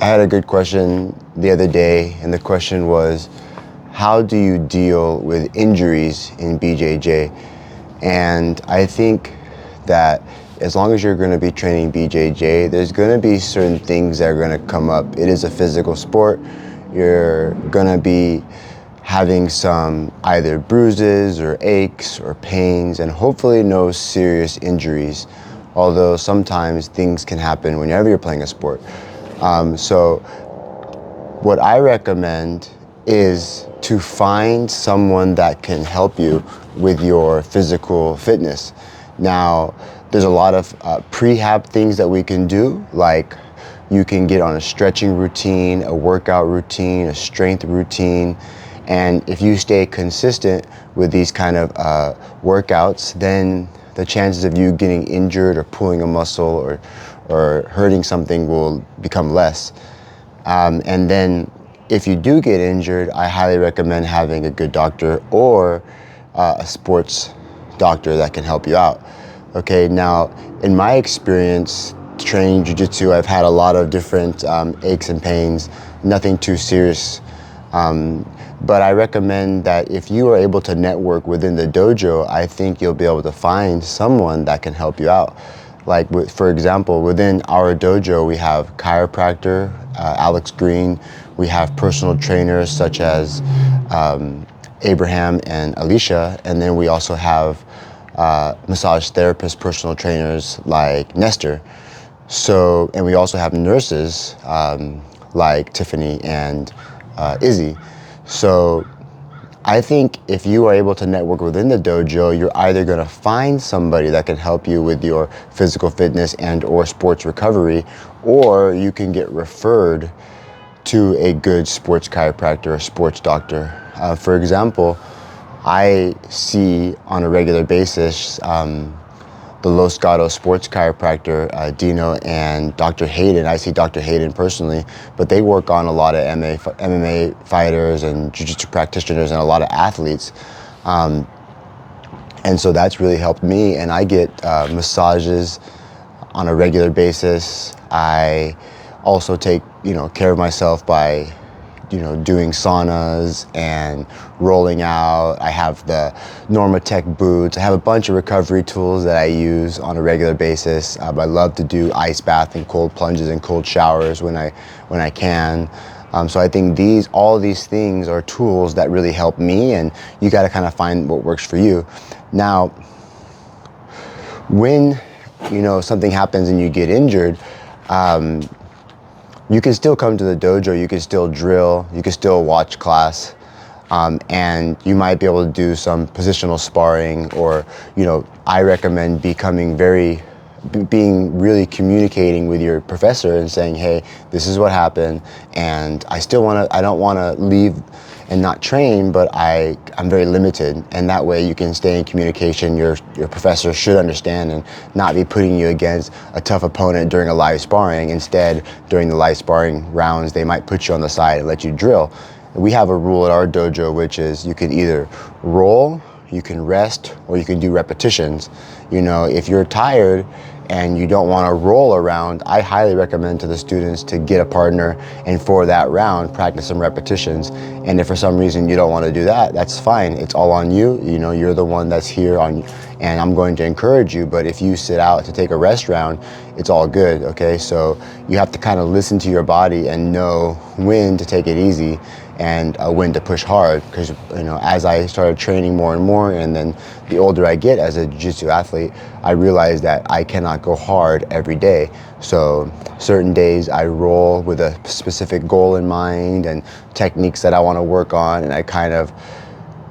I had a good question the other day, and the question was, how do you deal with injuries in BJJ? And I think that as long as you're going to be training BJJ, there's going to be certain things that are going to come up. It is a physical sport. You're going to be having some either bruises or aches or pains, and hopefully no serious injuries, although sometimes things can happen whenever you're playing a sport. So what I recommend is to find someone that can help you with your physical fitness. Now, there's a lot of prehab things that we can do, like you can get on a stretching routine, a workout routine, a strength routine, and if you stay consistent with these kind of workouts, then the chances of you getting injured or pulling a muscle or hurting something will become less. And then if you do get injured, I highly recommend having a good doctor or a sports doctor that can help you out. Okay, now in my experience training jiu-jitsu, I've had a lot of different aches and pains, nothing too serious. But I recommend that if you are able to network within the dojo, I think you'll be able to find someone that can help you out. Like, for example, within our dojo, we have chiropractor, Alex Green. We have personal trainers such as Abraham and Alicia. And then we also have massage therapist personal trainers like Nestor. So, and we also have nurses like Tiffany and Izzy. So I think if you are able to network within the dojo, you're either going to find somebody that can help you with your physical fitness and or sports recovery, or you can get referred to a good sports chiropractor or sports doctor. For example, I see on a regular basis the Los Gatos sports chiropractor, Dino, and Dr. Hayden. I see Dr. Hayden personally, but they work on a lot of MMA fighters and jiu-jitsu practitioners and a lot of athletes. And so that's really helped me, and I get massages on a regular basis. I also take, care of myself by doing saunas and rolling out. I have the Normatec boots. I have a bunch of recovery tools that I use on a regular basis. I love to do ice bath and cold plunges and cold showers when I can. So I think all these things are tools that really help me, and you got to kind of find what works for you. Now, when something happens and you get injured, you can still come to the dojo, you can still drill, you can still watch class, and you might be able to do some positional sparring, or, I recommend being really communicating with your professor and saying, hey, this is what happened, and I don't want to leave and not train, but I'm very limited, and that way you can stay in communication. Your professor should understand and not be putting you against a tough opponent during a live sparring. Instead, during the live sparring rounds, they might put you on the side and let you drill. We have a rule at our dojo, which is you can either roll, you can rest, or you can do repetitions. If you're tired and you don't want to roll around, I highly recommend to the students to get a partner and for that round, practice some repetitions. And if for some reason you don't want to do that, that's fine. It's all on you. You're the one that's here and I'm going to encourage you. But if you sit out to take a rest round, it's all good, okay? So you have to kind of listen to your body and know when to take it easy and when to push hard, because as I started training more and more, and then the older I get as a jiu-jitsu athlete, I realized that I cannot go hard every day. So certain days I roll with a specific goal in mind and techniques that I want to work on, and I kind of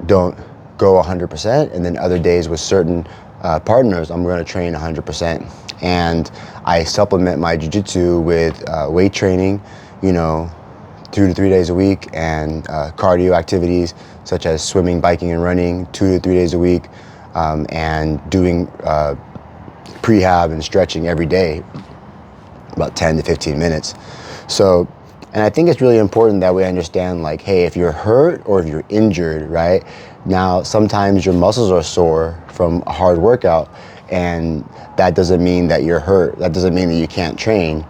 don't go 100%. And then other days with certain partners, I'm going to train 100%. And I supplement my jiu-jitsu with weight training, 2 to 3 days a week, and cardio activities such as swimming, biking, and running 2 to 3 days a week, and doing prehab and stretching every day, about 10 to 15 minutes. So, and I think it's really important that we understand, like, hey, if you're hurt or if you're injured, right? Now, sometimes your muscles are sore from a hard workout, and that doesn't mean that you're hurt. That doesn't mean that you can't train.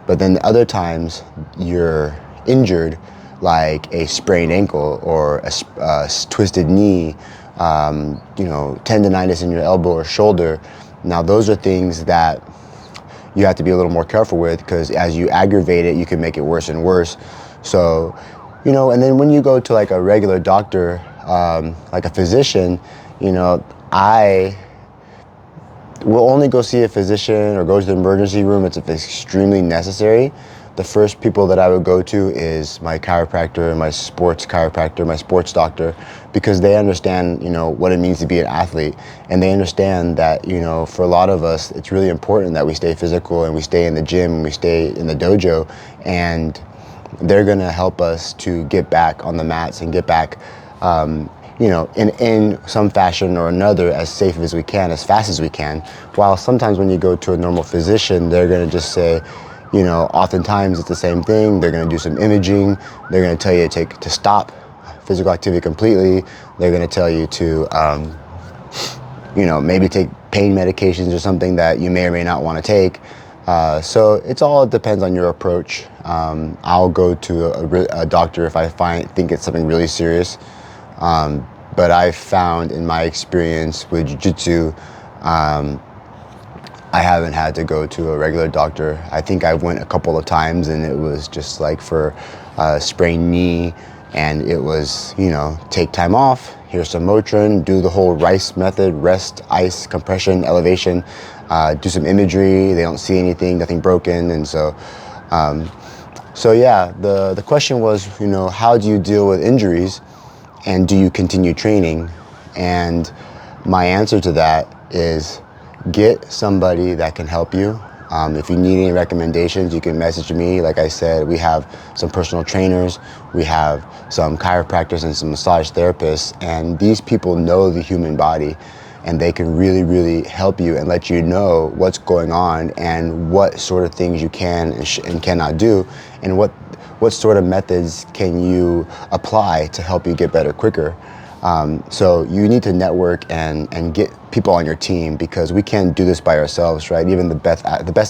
But then other times you're injured, like a sprained ankle or a twisted knee, tendonitis in your elbow or shoulder. Now those are things that you have to be a little more careful with, because as you aggravate it, you can make it worse and worse. So, and then when you go to like a regular doctor, like a physician, I will only go see a physician or go to the emergency room if it's extremely necessary. The first people that I would go to is my chiropractor, my sports chiropractor, my sports doctor, because they understand, what it means to be an athlete. And they understand that, for a lot of us, it's really important that we stay physical and we stay in the gym and we stay in the dojo. And they're going to help us to get back on the mats and get back, in some fashion or another, as safe as we can, as fast as we can. While sometimes when you go to a normal physician, they're going to just say, oftentimes it's the same thing. They're going to do some imaging. They're going to tell you to stop physical activity completely. They're going to tell you to, maybe take pain medications or something that you may or may not want to take. So it depends on your approach. I'll go to a doctor if I think it's something really serious. But I've found in my experience with jiu-jitsu, I haven't had to go to a regular doctor. I think I went a couple of times and it was just like for a sprained knee, and it was, take time off, here's some Motrin, do the whole RICE method, rest, ice, compression, elevation, do some imagery. They don't see anything, nothing broken. And so yeah, the question was, how do you deal with injuries and do you continue training? And my answer to that is get somebody that can help you. If you need any recommendations, you can message me. Like I said, we have some personal trainers, we have some chiropractors and some massage therapists, and these people know the human body, and they can really, really help you and let you know what's going on and what sort of things you can and cannot do, and what sort of methods can you apply to help you get better quicker. So you need to network and get people on your team, because we can't do this by ourselves, right? Even the best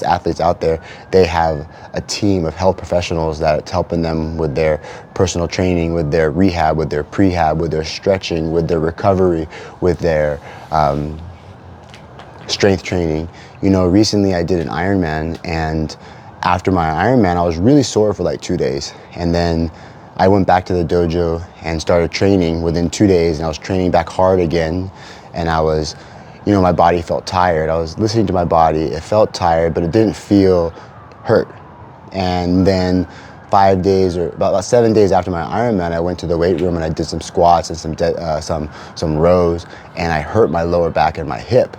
athletes out there, they have a team of health professionals that's helping them with their personal training, with their rehab, with their prehab, with their stretching, with their recovery, with their strength training. Recently I did an Ironman, and after my Ironman, I was really sore for like 2 days. And then I went back to the dojo and started training within 2 days, and I was training back hard again. And I was, my body felt tired. I was listening to my body. It felt tired, but it didn't feel hurt. And then 5 days or about 7 days after my Ironman, I went to the weight room and I did some squats and some rows, and I hurt my lower back and my hip.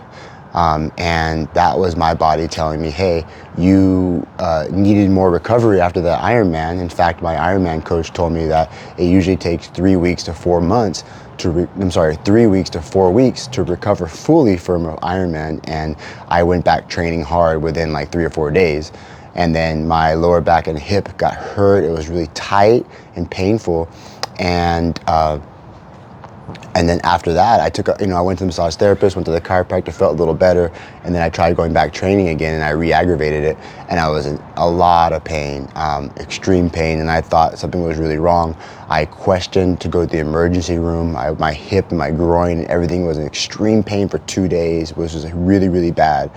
And that was my body telling me, hey, you needed more recovery after the Ironman. In fact, my Ironman coach told me that it usually takes 3 weeks to 4 months 3 weeks to 4 weeks to recover fully from an Ironman. And I went back training hard within like 3 or 4 days. And then my lower back and hip got hurt. It was really tight and painful. And then after that, I went to the massage therapist, went to the chiropractor, felt a little better, and then I tried going back training again, and I re-aggravated it, and I was in a lot of pain, extreme pain, and I thought something was really wrong. I questioned to go to the emergency room. My hip and my groin and everything was in extreme pain for 2 days, which was really, really bad.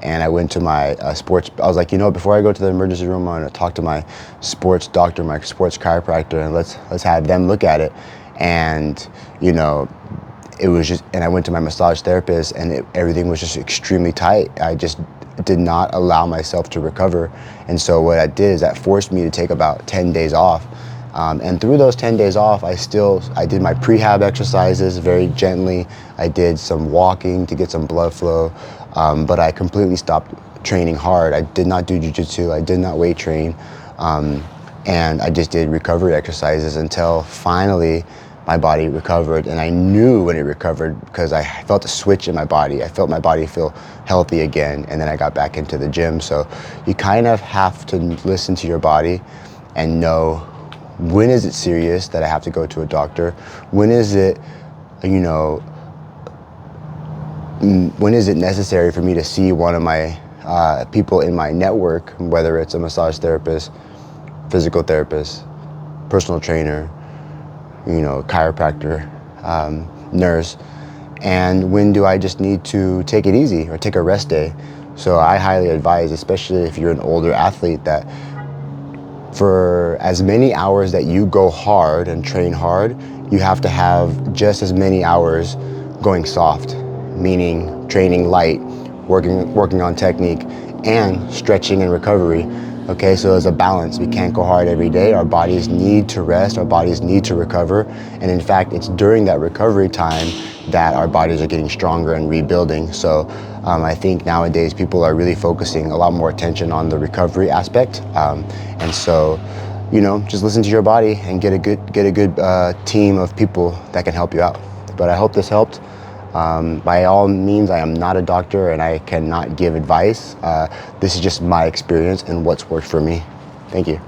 And I went to my sports, I was like, before I go to the emergency room, I'm gonna talk to my sports doctor, my sports chiropractor, and let's have them look at it. And, it was just, and I went to my massage therapist, and everything was just extremely tight. I just did not allow myself to recover. And so what I did is that forced me to take about 10 days off. And through those 10 days off, I did my prehab exercises very gently. I did some walking to get some blood flow, but I completely stopped training hard. I did not do jiu-jitsu. I did not weight train. And I just did recovery exercises until finally my body recovered. And I knew when it recovered because I felt a switch in my body. I felt my body feel healthy again, and then I got back into the gym. So you kind of have to listen to your body and know, when is it serious that I have to go to a doctor? When is it, when is it necessary for me to see one of my people in my network, whether it's a massage therapist, physical therapist, personal trainer, chiropractor, nurse, and when do I just need to take it easy or take a rest day. So I highly advise, especially if you're an older athlete, that for as many hours that you go hard and train hard, you have to have just as many hours going soft, meaning training light, working on technique, and stretching and recovery. Okay, so there's a balance. We can't go hard every day. Our bodies need to rest, our bodies need to recover. And in fact, it's during that recovery time that our bodies are getting stronger and rebuilding. So I think nowadays people are really focusing a lot more attention on the recovery aspect. And so, just listen to your body and get a good team of people that can help you out. But I hope this helped. By all means, I am not a doctor and I cannot give advice. This is just my experience and what's worked for me. Thank you.